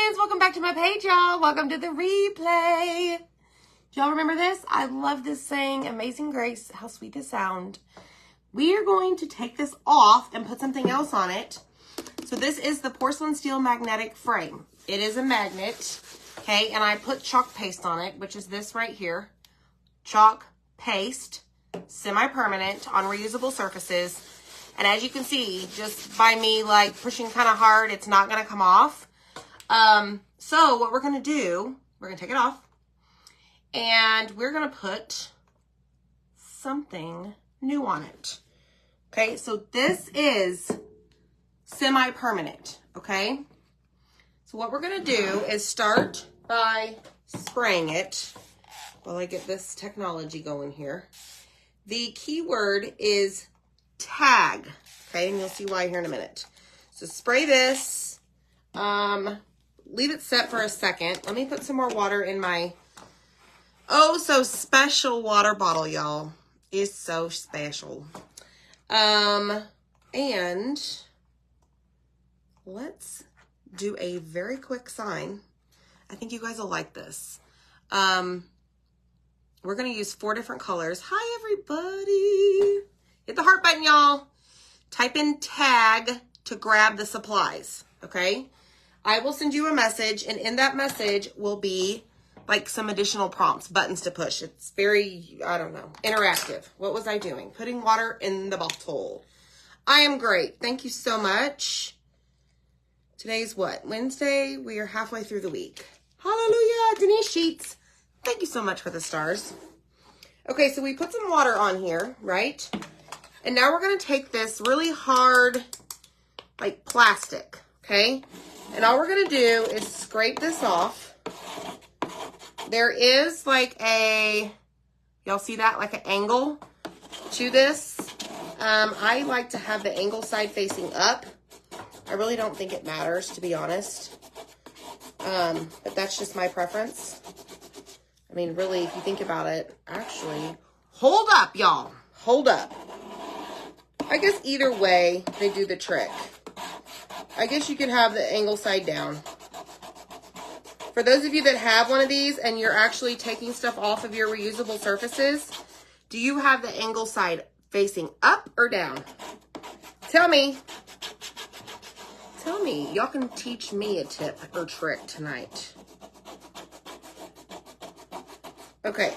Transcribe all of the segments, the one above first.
friends, welcome back to my page, y'all. Welcome to the replay. Do y'all remember this? I love this saying, Amazing Grace, how sweet the sound. We are going to take this off and put something else on it. So this is the porcelain steel magnetic frame. It is a magnet, okay, and I put chalk paste on it, which is this right here. Chalk paste, semi-permanent on reusable surfaces. And as you can see, just by me like pushing kind of hard, it's not going to come off. So what we're going to do, we're going to take it off and we're going to put something new on it. Okay, so this is semi-permanent, okay? So what we're going to do is start by spraying it while I get this technology going here. The key word is tag, okay, and you'll see why here in a minute. So spray this, leave it set for a second. Let me put some more water in my oh so special water bottle, y'all. It's so special. And let's do a very quick sign. I think you guys will like this. We're gonna use 4 different colors. Hi everybody. Hit the heart button, y'all. Type in tag to grab the supplies, okay? I will send you a message, and in that message will be like some additional prompts, buttons to push. It's very, I don't know, interactive. What was I doing? Putting water in the bottle. I am great. Thank you so much. Today's what? Wednesday? We are halfway through the week. Hallelujah. Denise Sheets. Thank you so much for the stars. Okay, so we put some water on here, right? And now we're going to take this really hard, like plastic, okay? And all we're going to do is scrape this off. There is like a, y'all see that? Like an angle to this. I like to have the angle side facing up. I really don't think it matters, to be honest. But that's just my preference. I mean, really, if you think about it, actually, hold up, y'all. Hold up. I guess either way, they do the trick. I guess you could have the angle side down. For those of you that have one of these and you're actually taking stuff off of your reusable surfaces, do you have the angle side facing up or down? Tell me. Tell me. Y'all can teach me a tip or trick tonight. Okay.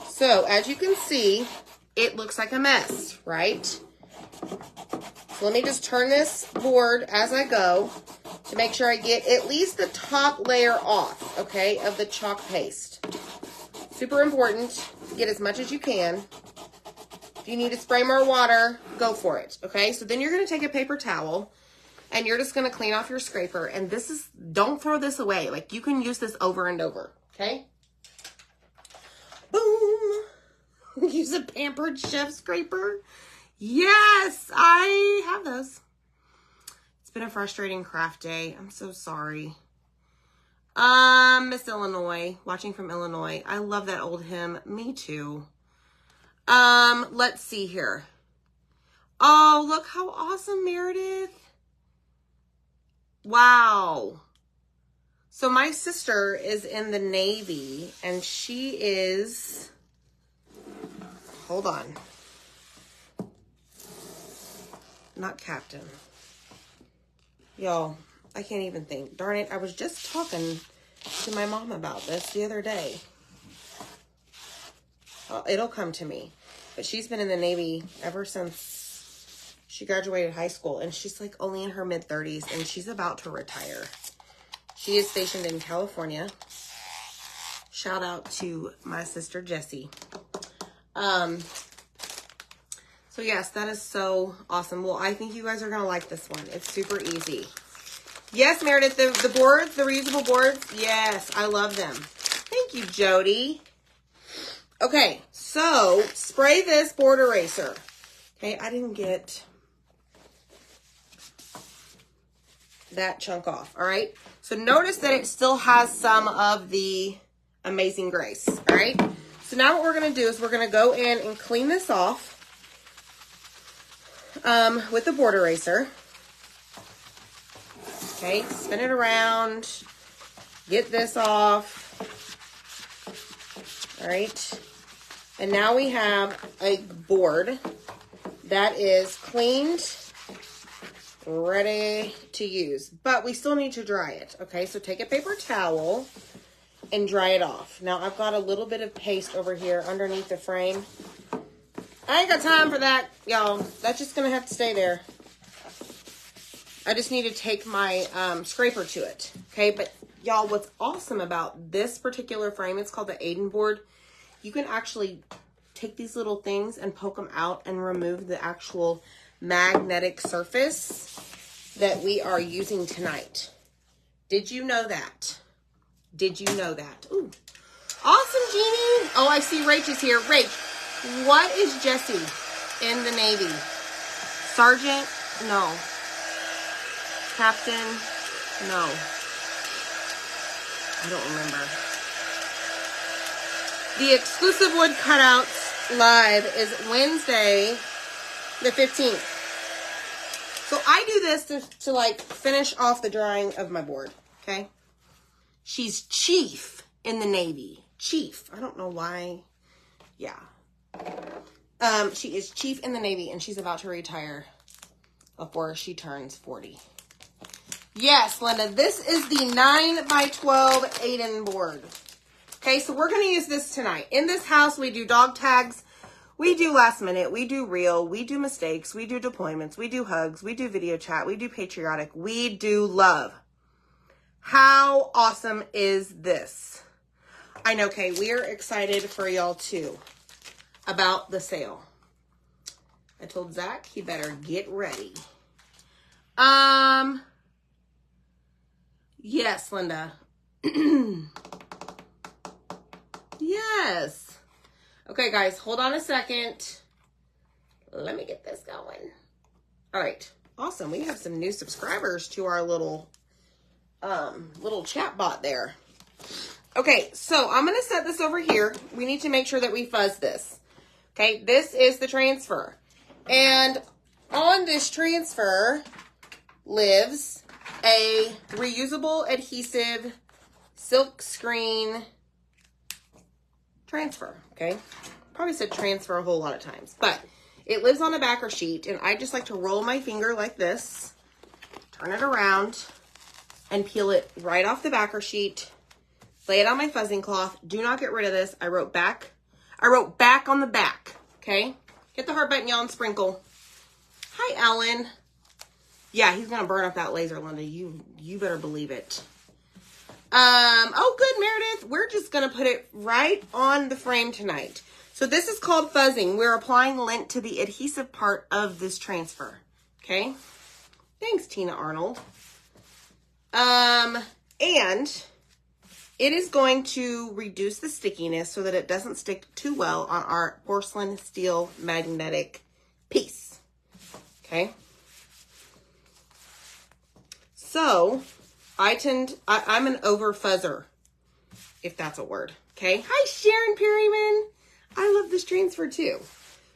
So, as you can see, it looks like a mess, right? So let me just turn this board as I go to make sure I get at least the top layer off, okay, of the chalk paste. Super important. Get as much as you can. If you need to spray more water, go for it, okay? So then you're going to take a paper towel and you're just going to clean off your scraper. And this is, don't throw this away. Like, you can use this over and over, okay? Boom. Use a Pampered Chef scraper. Yes, I have those. It's been a frustrating craft day. I'm so sorry. Miss Illinois, watching from Illinois. I love that old hymn. Me too. Let's see here. Oh, look how awesome, Meredith. Wow. So my sister is in the Navy and she is, hold on. Not captain. Y'all, I can't even think. Darn it, I was just talking to my mom about this the other day. It'll come to me. But she's been in the Navy ever since she graduated high school. And she's like only in her mid-30s and she's about to retire. She is stationed in California. Shout out to my sister, Jessie. So yes, that is so awesome. Well, I think you guys are going to like this one. It's super easy. Yes, Meredith, the boards, the reusable boards. Yes, I love them. Thank you, Jody. Okay, so spray this board eraser. Okay, I didn't get that chunk off, all right? So notice that it still has some of the Amazing Grace, all right? So now what we're going to do is we're going to go in and clean this off with the board eraser. Okay, spin it around. Get this off. All right. And now we have a board that is cleaned, ready to use. But we still need to dry it. Okay, so take a paper towel and dry it off. Now, I've got a little bit of paste over here underneath the frame. I ain't got time for that, y'all. That's just going to have to stay there. I just need to take my scraper to it. Okay, but y'all, what's awesome about this particular frame, it's called the Aiden board. You can actually take these little things and poke them out and remove the actual magnetic surface that we are using tonight. Did you know that? Did you know that? Ooh. Awesome, Jeannie. Oh, I see Rach is here. Rach, what is Jesse in the Navy? Sergeant? No. Captain? No. I don't remember. The exclusive wood cutouts live is Wednesday, the 15th. So I do this to like finish off the drying of my board, okay? She's chief in the Navy. Chief. I don't know why. Yeah. She is chief in the Navy, and she's about to retire before she turns 40. Yes, Linda, this is the 9x12 Aiden board. Okay, so we're going to use this tonight. In this house, we do dog tags. We do last minute. We do real. We do mistakes. We do deployments. We do hugs. We do video chat. We do patriotic. We do love. How awesome is this? I know, Kay, we are excited for y'all too about the sale. I told Zach he better get ready. Yes, Linda. Yes. Okay, guys, hold on a second. Let me get this going. All right. Awesome. We have some new subscribers to our little chat bot there. Okay, so I'm going to set this over here. We need to make sure that we fuzz this. Okay, this is the transfer. And on this transfer lives a reusable adhesive silk screen transfer, okay? Probably said transfer a whole lot of times, but it lives on a backer sheet, and I just like to roll my finger like this, turn it around, and peel it right off the backer sheet, lay it on my fuzzing cloth. Do not get rid of this. I wrote back on the back, okay? Hit the heart button, y'all, and sprinkle. Hi, Ellen. Yeah, he's gonna burn up that laser, Linda. You better believe it. Oh, good, Meredith. We're just going to put it right on the frame tonight. So this is called fuzzing. We're applying lint to the adhesive part of this transfer. Okay. Thanks, Tina Arnold. And it is going to reduce the stickiness so that it doesn't stick too well on our porcelain steel magnetic piece. Okay. So I'm an over fuzzer, if that's a word. Okay. Hi, Sharon Perryman. I love this transfer too.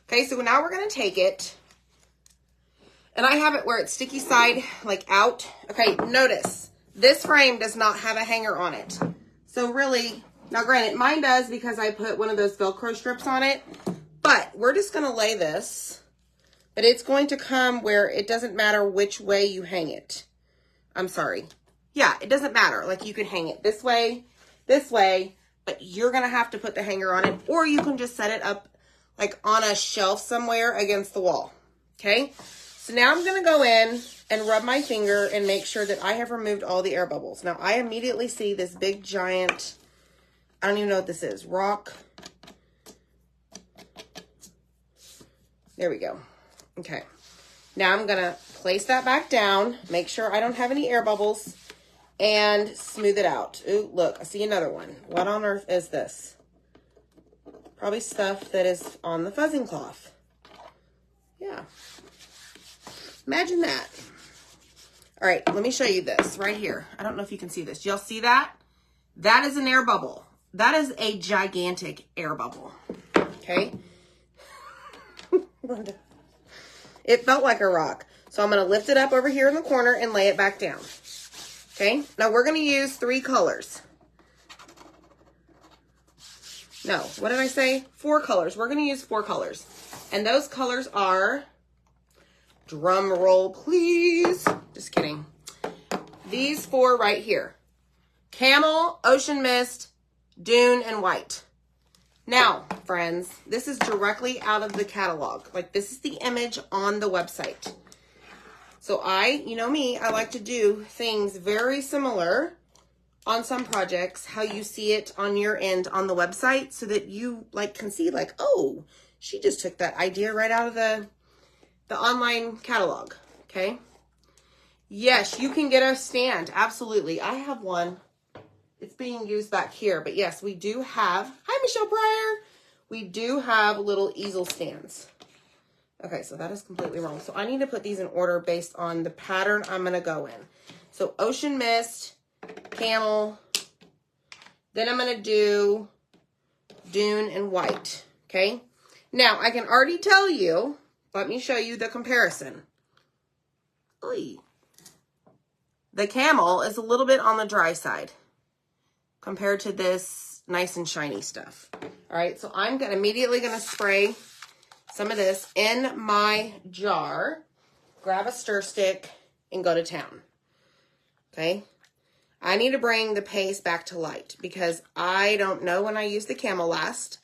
Okay. So now we're going to take it, and I have it where it's sticky side, like out. Okay. Notice this frame does not have a hanger on it. So really, now granted, mine does because I put one of those Velcro strips on it, but we're just going to lay this, but it's going to come where it doesn't matter which way you hang it. I'm sorry. Yeah, it doesn't matter. Like, you can hang it this way, but you're going to have to put the hanger on it, or you can just set it up like on a shelf somewhere against the wall. Okay. So now I'm going to go in and rub my finger and make sure that I have removed all the air bubbles. Now I immediately see this big giant, I don't even know what this is, rock. There we go. Okay. Now I'm going to place that back down, make sure I don't have any air bubbles, and smooth it out. Ooh, look, I see another one. What on earth is this? Probably stuff that is on the fuzzing cloth. Yeah. Imagine that. All right, let me show you this right here. I don't know if you can see this. Y'all see that? That is an air bubble. That is a gigantic air bubble. Okay. It felt like a rock. So I'm going to lift it up over here in the corner and lay it back down. Okay, now we're going to use 3 colors. No, what did I say? 4 colors. We're going to use 4 colors. And those colors are, drum roll please. Just kidding. These 4 right here. Camel, Ocean Mist, Dune, and White. Now, friends, this is directly out of the catalog. Like, this is the image on the website. So you know me, I like to do things very similar on some projects, how you see it on your end on the website, so that you can see oh, she just took that idea right out of the online catalog. Okay. Yes, you can get a stand. Absolutely. I have one. It's being used back here, but yes, we do have, hi Michelle Pryor. We do have little easel stands. Okay, so that is completely wrong. So I need to put these in order based on the pattern I'm going to go in. So Ocean Mist, Camel, then I'm going to do Dune and White, okay? Now, I can already tell you, let me show you the comparison. Oy. The Camel is a little bit on the dry side compared to this nice and shiny stuff. All right, so I'm immediately going to spray some of this in my jar, grab a stir stick, and go to town. Okay? I need to bring the paste back to light because I don't know when I used the Camel last.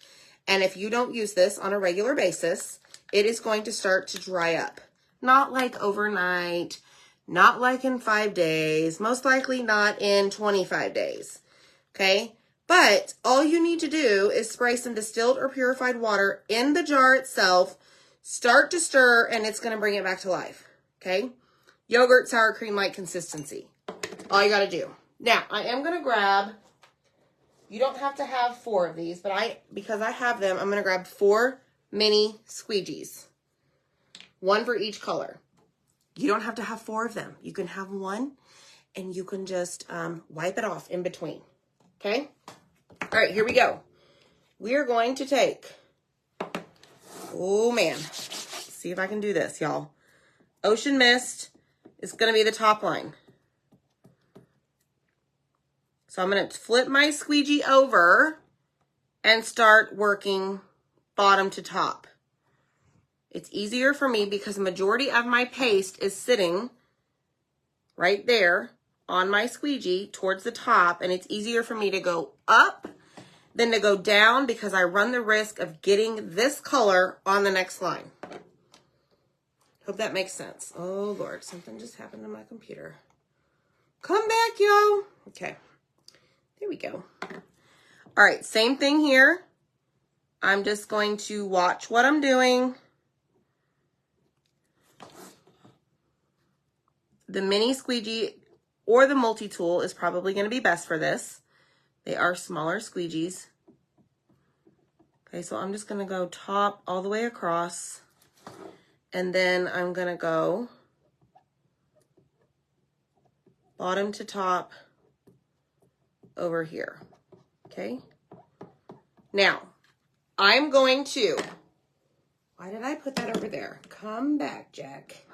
And if you don't use this on a regular basis, it is going to start to dry up. Not like overnight, not like in 5 days, most likely not in 25 days. Okay? But all you need to do is spray some distilled or purified water in the jar itself, start to stir, and it's going to bring it back to life. Okay? Yogurt, sour cream like consistency. All you got to do. Now, I am going to grab, you don't have to have 4 of these, but because I have them, I'm going to grab 4 mini squeegees. 1 for each color. You don't have to have 4 of them. You can have 1, and you can just wipe it off in between. Okay? All right, here we go. We are going to take, oh man, let's see if I can do this, y'all. Ocean Mist is going to be the top line. So I'm going to flip my squeegee over and start working bottom to top. It's easier for me because the majority of my paste is sitting right there on my squeegee towards the top, and it's easier for me to go up than to go down because I run the risk of getting this color on the next line. Hope that makes sense. Oh Lord, something just happened to my computer. Come back, yo. Okay, there we go. All right, same thing here. I'm just going to watch what I'm doing. The mini squeegee or the multi-tool is probably going to be best for this. They are smaller squeegees. Okay, so I'm just going to go top all the way across. And then I'm going to go bottom to top over here. Okay. Now, I'm going to, why did I put that over there? Come back, Jack.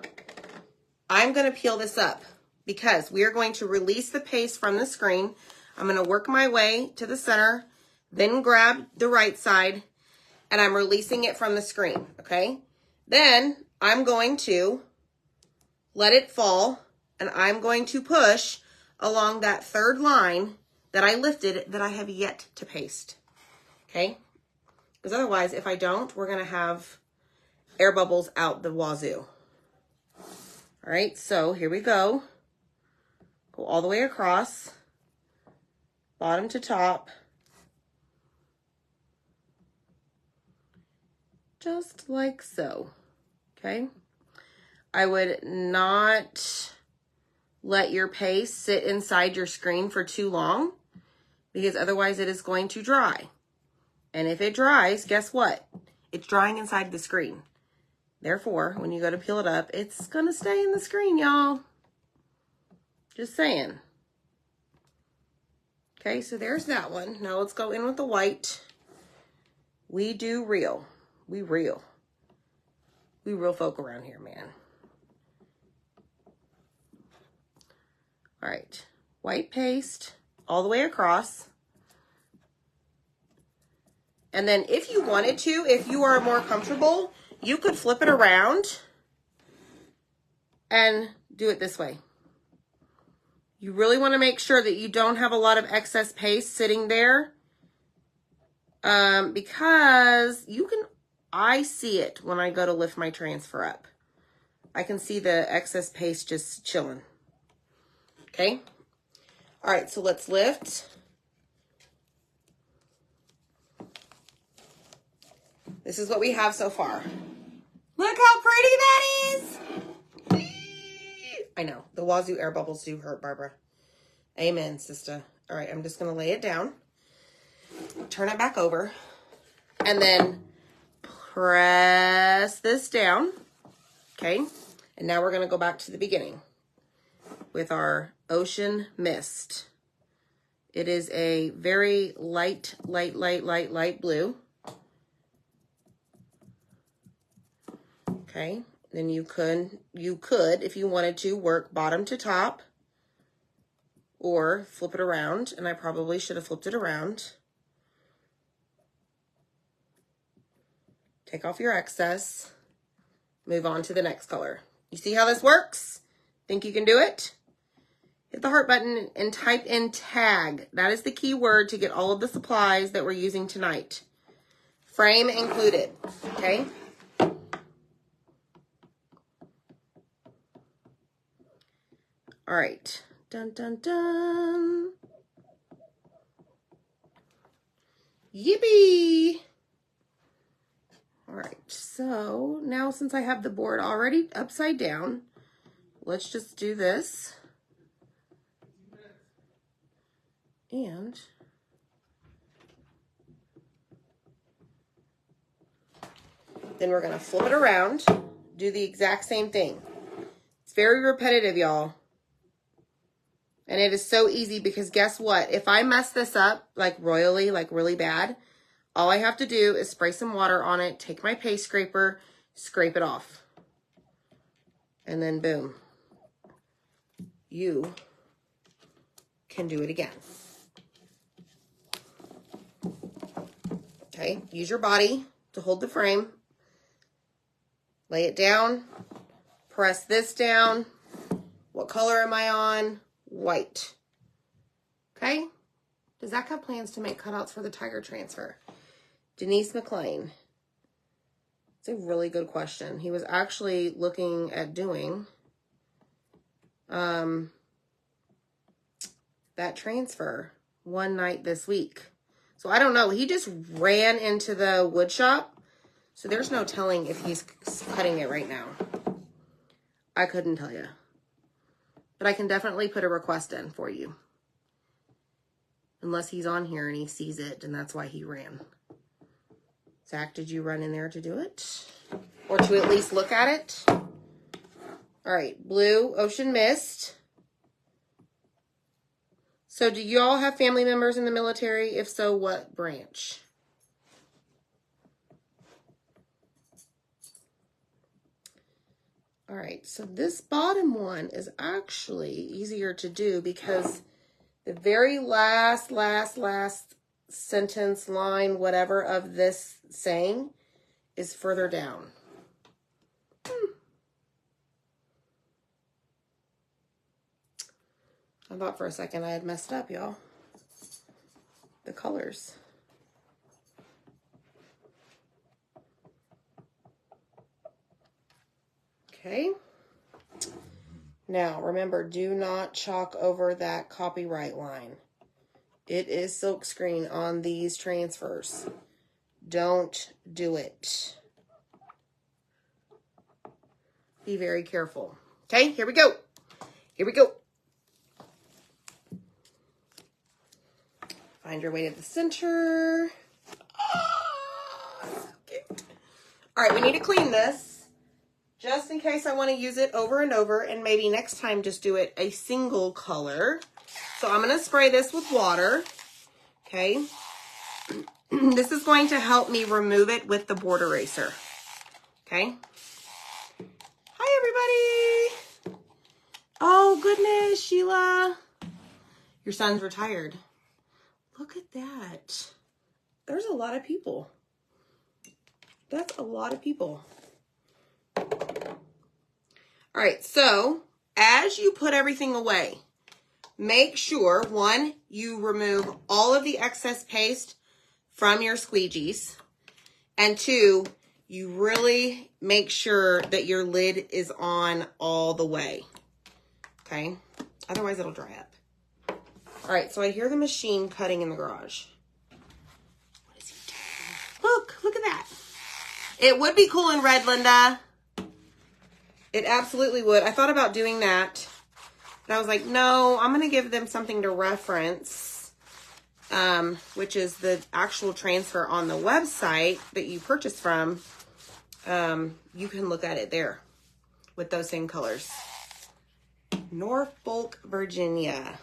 I'm going to peel this up because we are going to release the paste from the screen. I'm going to work my way to the center, then grab the right side, and I'm releasing it from the screen, okay? Then I'm going to let it fall, and I'm going to push along that third line that I lifted that I have yet to paste, okay? Because otherwise, if I don't, we're going to have air bubbles out the wazoo. All right, so here we go. Go all the way across, bottom to top. Just like so, okay? I would not let your paste sit inside your screen for too long because otherwise it is going to dry. And if it dries, guess what? It's drying inside the screen. Therefore, when you go to peel it up, it's going to stay in the screen, y'all. Just saying. Okay, so there's that one. Now let's go in with the white. We do real. We real. We real folk around here, man. All right. white paste all the way across. And then if you wanted to, if you are more comfortable, you could flip it around and do it this way. You really want to make sure that you don't have a lot of excess paste sitting there, because you can, I see it when I go to lift my transfer up. I can see the excess paste just chilling. Okay. All right, so let's lift. This is what we have so far. Look how pretty that is. I know, the Wazoo air bubbles do hurt, Barbara. Amen, sister. All right, I'm just gonna lay it down, turn it back over, and then press this down, okay? And now we're gonna go back to the beginning with our Ocean Mist. It is a very light blue. Okay, then you could, if you wanted to, work bottom to top or flip it around, and I probably should have flipped it around. Take off your excess, move on to the next color. You see how this works? Think you can do it? Hit the heart button and type in tag. That is the key word to get all of the supplies that we're using tonight. Frame included, okay? All right, dun, dun, dun. Yippee! All right, so now since I have the board already upside down, let's just do this. And then we're gonna flip it around, do the exact same thing. It's very repetitive, y'all. And it is so easy because guess what? If I mess this up like royally, like really bad, all I have to do is spray some water on it, take my paste scraper, scrape it off. And then boom, you can do it again. Okay, use your body to hold the frame. Lay it down, press this down. What color am I on? White. Okay? Does Zach have plans to make cutouts for the Tiger transfer? Denise McLean. It's a really good question. He was actually looking at doing that transfer one night this week. So I don't know. He just ran into the wood shop. So there's no telling if he's cutting it right now. I couldn't tell you. But I can definitely put a request in for you. Unless he's on here and he sees it, and that's why he ran. Zach, did you run in there to do it? Or to at least look at it? All right, blue Ocean Mist. So do you all have family members in the military? If so, what branch? All right, so this bottom one is actually easier to do because the very last sentence, line, whatever of this saying is further down. I thought for a second I had messed up, y'all. The colors. Okay. Now, remember, do not chalk over that copyright line. It is silkscreen on these transfers. Don't do it. Be very careful. Okay, here we go. Here we go. Find your way to the center. Oh, so cute. All right, we need to clean this. Just in case I want to use it over and over, and maybe next time just do it a single color. So I'm going to spray this with water, okay? This is going to help me remove it with the board eraser, okay? Hi, everybody. Oh, goodness, Sheila. Your son's retired. Look at that. There's a lot of people. That's a lot of people. All right, so as you put everything away, make sure, one, you remove all of the excess paste from your squeegees. And two, you really make sure that your lid is on all the way. Okay? Otherwise, it'll dry up. All right, so I hear the machine cutting in the garage. What is he doing? Look at that. It would be cool in red, Linda. It absolutely would. I thought about doing that. But I was like, no, I'm going to give them something to reference, which is the actual transfer on the website that you purchased from. You can look at it there with those same colors. Norfolk, Virginia.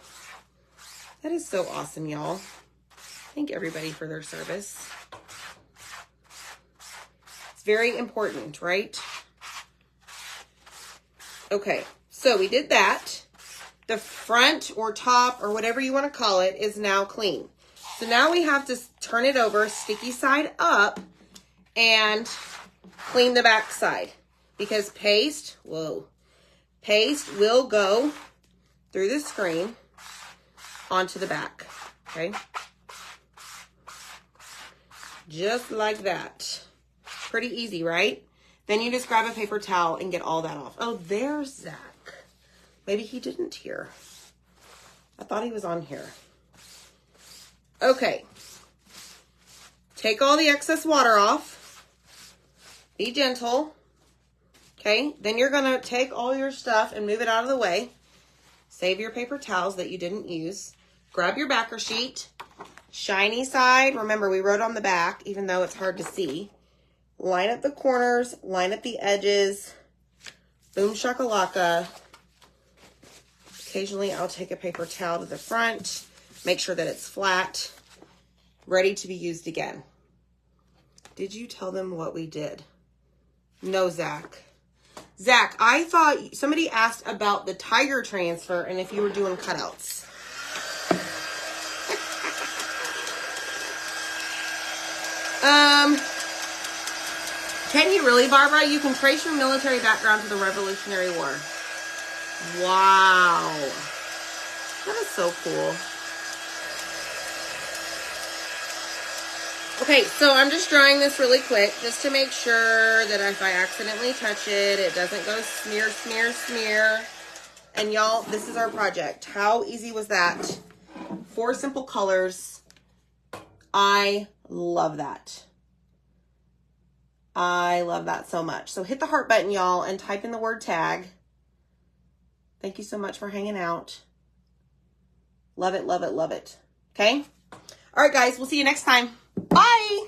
That is so awesome, y'all. Thank everybody for their service. It's very important, right? Okay, so we did that. The front or top or whatever you want to call it is now clean. So now we have to turn it over sticky side up and clean the back side because paste will go through the screen onto the back, okay? Just like that. Pretty easy, right? Then you just grab a paper towel and get all that off. Oh, there's Zach. Maybe he didn't hear. I thought he was on here. Okay. Take all the excess water off. Be gentle. Okay, then you're gonna take all your stuff and move it out of the way. Save your paper towels that you didn't use. Grab your backer sheet. Shiny side, remember we wrote on the back, even though it's hard to see. Line up the corners, line up the edges. Boom shakalaka. Occasionally I'll take a paper towel to the front, make sure that it's flat, ready to be used again. Did you tell them what we did? No, Zach. Zach, I thought somebody asked about the tiger transfer and if you were doing cutouts. Can you really, Barbara? You can trace your military background to the Revolutionary War. Wow. That is so cool. Okay, so I'm just drying this really quick just to make sure that if I accidentally touch it, it doesn't go smear, smear, smear. And y'all, this is our project. How easy was that? 4 simple colors. I love that. I love that so much. So hit the heart button, y'all, and type in the word tag. Thank you so much for hanging out. Love it, love it, love it. Okay? All right, guys, we'll see you next time. Bye!